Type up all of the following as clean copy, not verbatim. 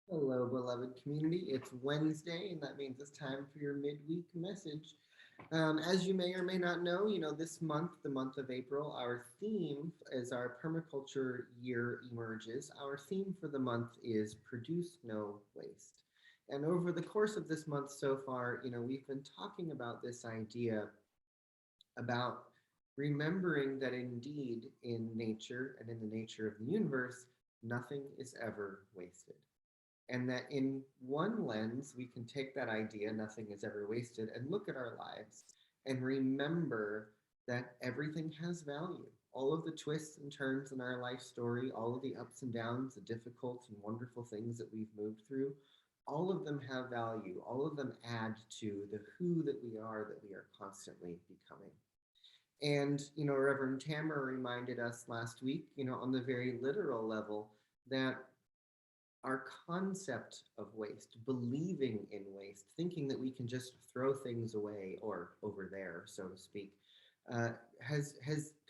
Hello, beloved community. It's Wednesday, and that means it's time for your midweek message. As you may or may not know, this month, the month of April, our theme as our permaculture year emerges, our theme for the month is produce no waste. And over the course of this month so far, we've been talking about this idea about remembering that indeed in nature and in the nature of the universe, nothing is ever wasted. And that in one lens, we can take that idea, nothing is ever wasted, and look at our lives and remember that everything has value. All of the twists and turns in our life story, all of the ups and downs, the difficult and wonderful things that we've moved through, all of them have value. All of them add to the who that we are constantly becoming. And, Reverend Tamara reminded us last week, on the very literal level, that our concept of waste, believing in waste, thinking that we can just throw things away or over there, so to speak, uh, has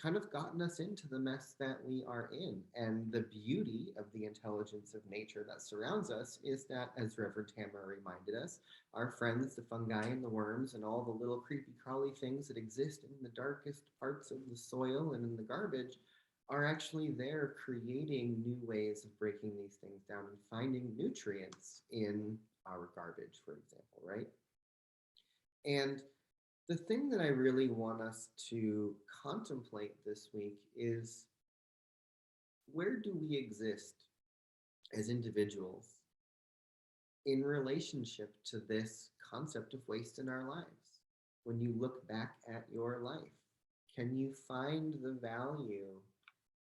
kind of gotten us into the mess that we are in. And the beauty of the intelligence of nature that surrounds us is that, as Reverend Tamara reminded us, our friends, the fungi and the worms, and all the little creepy crawly things that exist in the darkest parts of the soil and in the garbage are actually there creating new ways of breaking these things down and finding nutrients in our garbage, for example, right? And the thing that I really want us to contemplate this week is, where do we exist as individuals in relationship to this concept of waste in our lives? When you look back at your life, can you find the value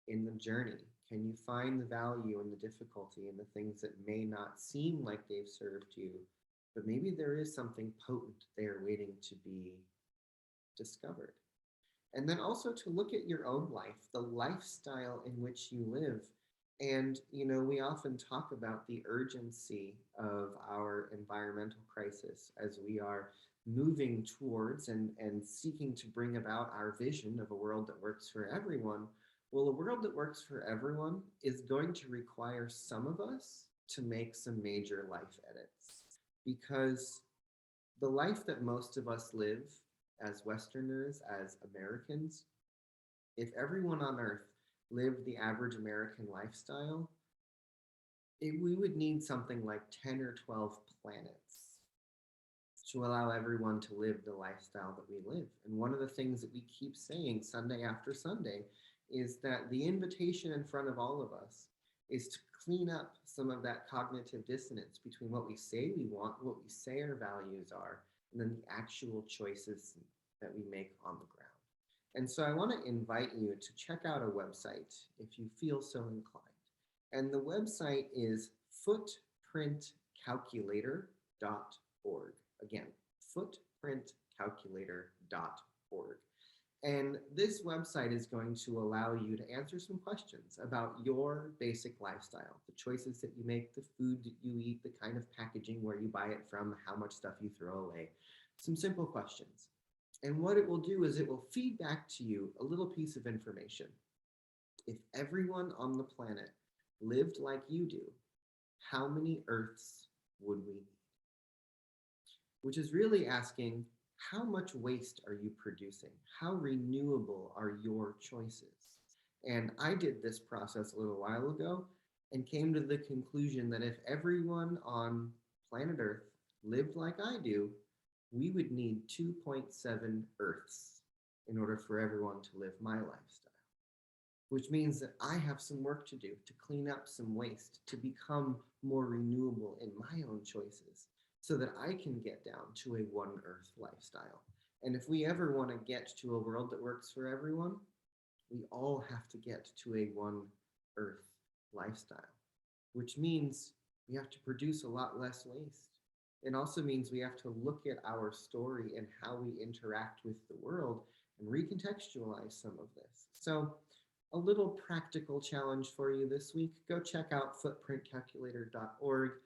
in the journey? Can you find the value in the difficulty and the things that may not seem like they've served you, but maybe there is something potent there waiting to be discovered? And then also to look at your own life, the lifestyle in which you live. And, we often talk about the urgency of our environmental crisis as we are moving towards and seeking to bring about our vision of a world that works for everyone. Well, a world that works for everyone is going to require some of us to make some major life edits, because the life that most of us live as Westerners, as Americans, if everyone on Earth lived the average American lifestyle, we would need something like 10 or 12 planets to allow everyone to live the lifestyle that we live. And one of the things that we keep saying Sunday after Sunday is that the invitation in front of all of us is to clean up some of that cognitive dissonance between what we say we want, what we say our values are, and then the actual choices that we make on the ground. And so I want to invite you to check out a website if you feel so inclined. And the website is footprintcalculator.org. Again, footprintcalculator.org. And this website is going to allow you to answer some questions about your basic lifestyle, the choices that you make, the food that you eat, the kind of packaging, where you buy it from, how much stuff you throw away. Some simple questions. And what it will do is it will feed back to you a little piece of information. If everyone on the planet lived like you do, how many Earths would we need? Which is really asking, how much waste are you producing? How renewable are your choices? And I did this process a little while ago and came to the conclusion that if everyone on planet Earth lived like I do, we would need 2.7 Earths in order for everyone to live my lifestyle. Which means that I have some work to do to clean up some waste, to become more renewable in my own choices, so that I can get down to a one Earth lifestyle. And if we ever want to get to a world that works for everyone, we all have to get to a one Earth lifestyle, which means we have to produce a lot less waste. It also means we have to look at our story and how we interact with the world and recontextualize some of this. So, a little practical challenge for you this week: go check out footprintcalculator.org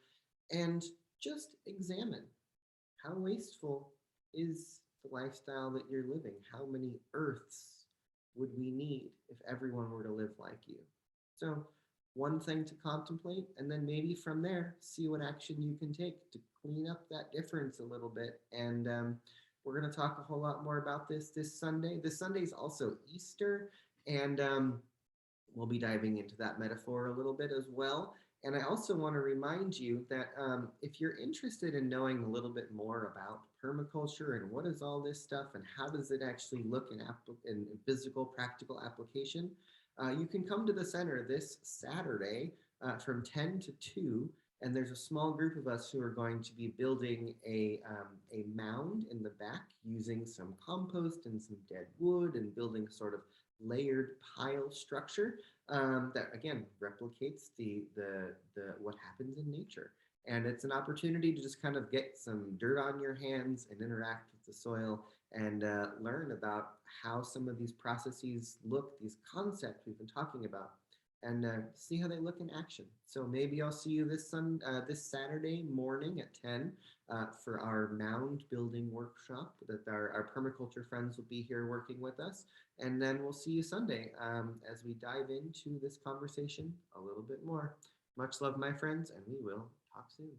and just examine, how wasteful is the lifestyle that you're living? How many Earths would we need if everyone were to live like you? So, one thing to contemplate, and then maybe from there, see what action you can take to clean up that difference a little bit. And we're going to talk a whole lot more about this Sunday. This Sunday is also Easter, and we'll be diving into that metaphor a little bit as well. And I also want to remind you that if you're interested in knowing a little bit more about permaculture and what is all this stuff and how does it actually look in physical, practical application, you can come to the center this Saturday from 10 to 2. And there's a small group of us who are going to be building a mound in the back using some compost and some dead wood and building sort of layered pile structure that again replicates the what happens in nature. And it's an opportunity to just kind of get some dirt on your hands and interact with the soil and learn about how some of these processes look, these concepts we've been talking about, and see how they look in action. So maybe I'll see you this Saturday morning at 10 for our mound building workshop that our permaculture friends will be here working with us. And then we'll see you Sunday as we dive into this conversation a little bit more. Much love, my friends, and we will talk soon.